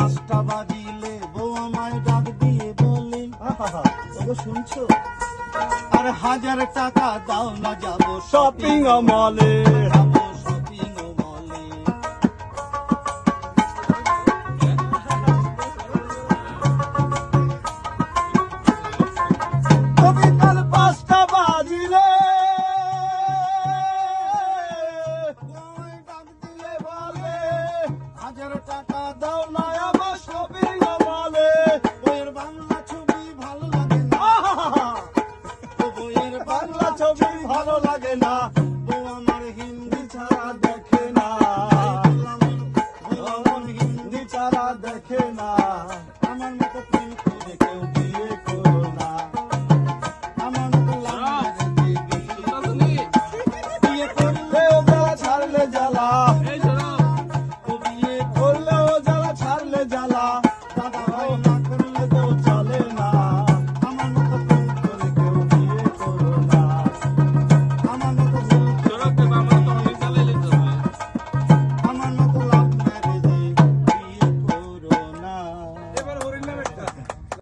5টা বাজিলে বউ আমায় ডাক দিয়ে বলে, ওগো শুনছো? আর 1000 টাকা দাও না যাবো শপিং মলে। যাবো শপিং মলে। বিকাল 5টা বাজিলে আমায় ডাক দিয়ে বলে, 1000 টাকা দাও না আমার শপিং মলে। বইয়ের বাংলা ছবি ভালো লাগে না, বইয়ের বাংলা ছবি ভালো লাগে না, বউ আমার হিন্দি ছাড়া দেখে না, বউ আমার হিন্দি হিন্দি ছাড়া দেখে না। আমার মতো প্রেম করে কেউ বিয়ে করো না, আমার মতো লাগে বিয়ে করলেও জ্বালা ছাড়লে জ্বালা, ও বিয়ে করলেও জ্বালা ছাড়লে জ্বালা।